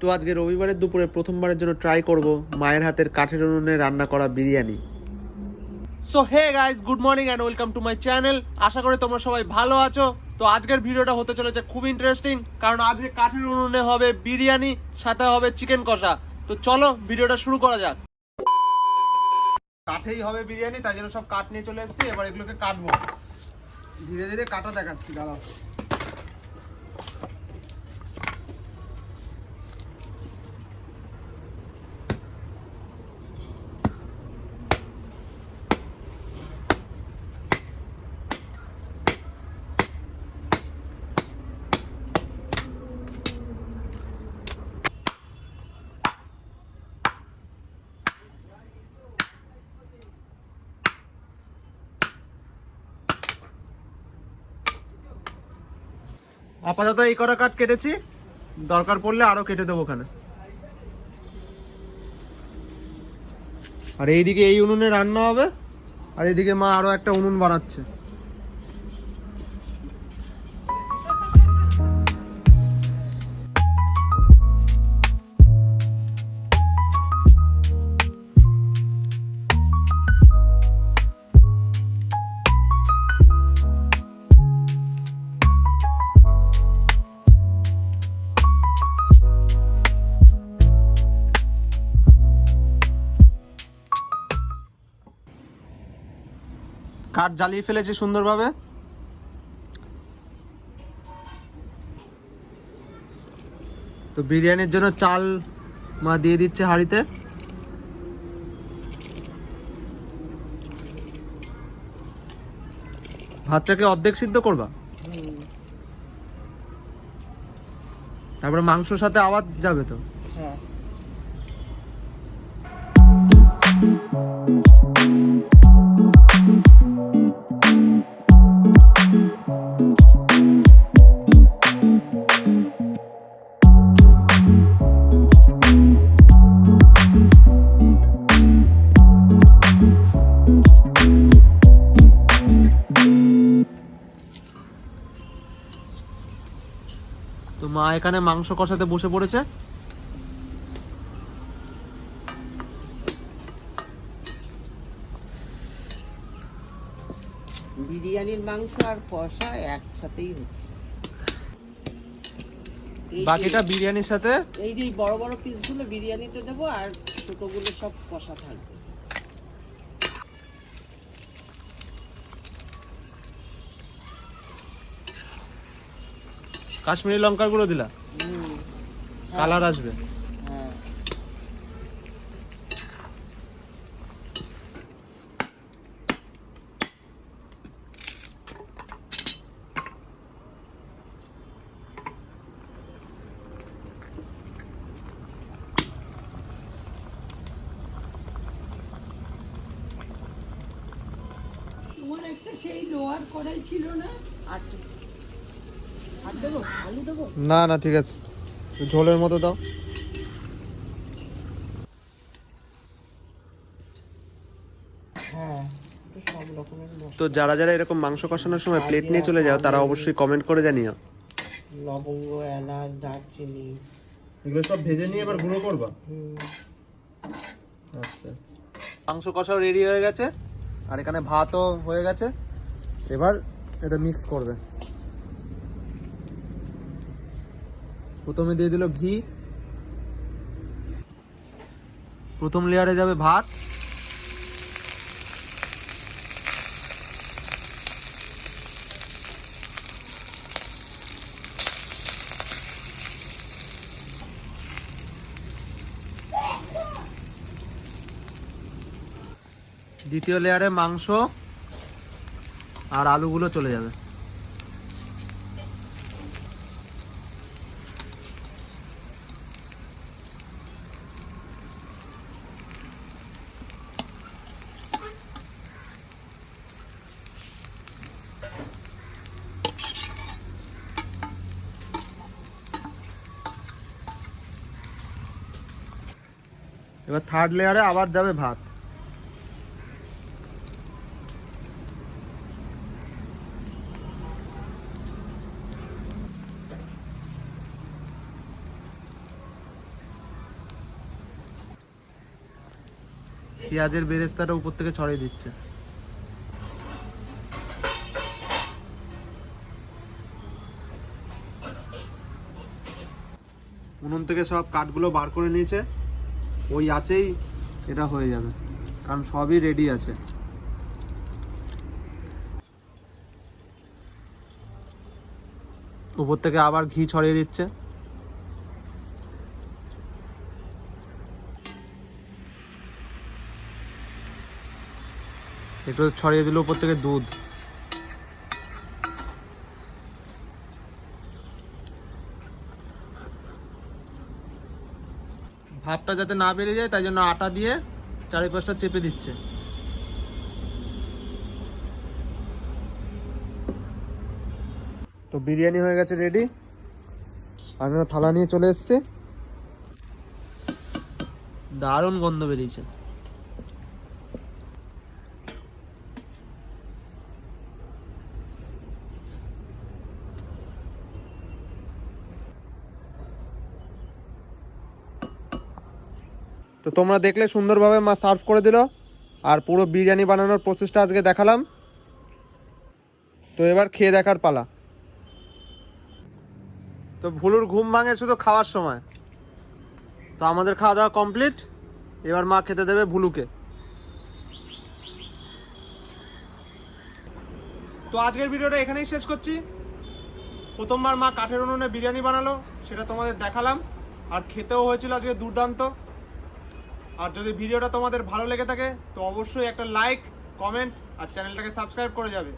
তো আজকে রবিবারের দুপুরে প্রথমবারের জন্য ট্রাই করব মায়ের হাতের কাঠের উনুনে রান্না করা biryani. So hey guys, good morning and welcome to my channel. আশা করি তোমরা সবাই ভালো আছো। তো আজকের ভিডিওটা হতে চলেছে খুব ইন্টারেস্টিং, কারণ আজকে কাঠের উনুনে হবে বিরিয়ানি, সাথে হবে চিকেন কষা। তো চলো ভিডিওটা শুরু করা যাক। কাঠেই হবে বিরিয়ানি, তাই জন্য সব কাঠ নিয়ে চলে এসেছি। এবার এগুলোকে কাটবো, ধীরে ধীরে কাটা দেখাচ্ছি, দাঁড়াও। আপাতত এই কটা কাঠ কেটেছি, দরকার পড়লে আরো কেটে দেবো ওখানে। আর এইদিকে এই উনুনে রান্না হবে, আর এইদিকে মা আরো একটা উনুন বানাচ্ছে। কাঠ জ্বালিয়ে ফেলেছে সুন্দরভাবে। তো বিরিয়ানির জন্য চাল মা দিয়ে দিচ্ছে হাঁড়িতে। ভাতটাকে অর্ধেক সিদ্ধ করবা, তারপরে মাংসর সাথে আবার যাবে তো। হ্যাঁ, তো মা এখানে মাংস কষাতে বসে পড়েছে। বিরিয়ানির মাংস আর কষা একসাথেই হচ্ছে। বাকিটা বিরিয়ানির সাথে। এই যে বড় বড় পিসগুলো বিরিয়ানিতে দেবো, আর ছোটগুলো সব কষা থাকবে। কাশ্মীরি লঙ্কার গুঁড়ো দিলা, কালার আসবে। হ্যাঁ, তোমার একটা সেই লোহার কড়াই ছিল না? আছে। আর দেবো, আলু দেবো? না না, ঠিক আছে, ঝোলের মতো দাও। হ্যাঁ, সব রকমের তো যারা যারা এরকম মাংস কষানোর সময় প্লেট নিয়ে চলে যাও, তারা অবশ্যই কমেন্ট করে জানিও। লবঙ্গ, এলাচ, দারচিনি এগুলো সব ভেজে নিয়ে এবার গুঁড়ো করবা। আচ্ছা, মাংস কষাও রেডি হয়ে গেছে, আর এখানে ভাতও হয়ে গেছে। এবার এটা মিক্স করবে। প্রথমে দিয়ে দিল ঘি, প্রথম লেয়ারে যাবে ভাত, দ্বিতীয় লেয়ারে মাংস, আর আলুগুলো চলে যাবে। এবার থার্ড লেয়ারে আবার যাবে ভাত। পেঁয়াজের বেরেস্তাটা উপর থেকে ছড়িয়ে দিচ্ছে। উনুন থেকে সব কাঠগুলো বার করে নিয়েছে, ওই আছেই এটা হয়ে যাবে, কারণ সবই রেডি আছে। উপর থেকে আবার ঘি ছড়িয়ে দিচ্ছে। একটু ছড়িয়ে দিল উপর থেকে দুধ। ভাপটা যাতে না বেরিয়ে যায় তাই জন্য আটা দিয়ে চারিপাশটা চেপে দিচ্ছে। তো বিরিয়ানি হয়ে গেছে রেডি। আমিও থালা নিয়ে চলে এসেছি। দারুণ গন্ধ বেরিয়েছে। তো তোমরা দেখলে সুন্দরভাবে মা সার্ভ করে দিল, আর পুরো বিরিয়ানি বানানোর প্রসেসটা আজকে দেখালাম। তো এবার খেয়ে দেখার পালা। তো ভুলুর ঘুম ভাঙে শুধু খাওয়ার সময়। তো আমাদের খাওয়া দাওয়া কমপ্লিট, এবার মা খেতে দেবে ভুলুকে। তো আজকের ভিডিওটা এখানেই শেষ করছি। প্রথমবার মা কাঠের উনুনে বিরিয়ানি বানালো, সেটা তোমাদের দেখালাম, আর খেতেও হয়েছিল আজকে দুর্দান্ত। আর যদি ভিডিওটা তোমাদের ভালো লেগে থাকে তো অবশ্যই একটা লাইক, কমেন্ট আর চ্যানেলটাকে সাবস্ক্রাইব করে যাবে।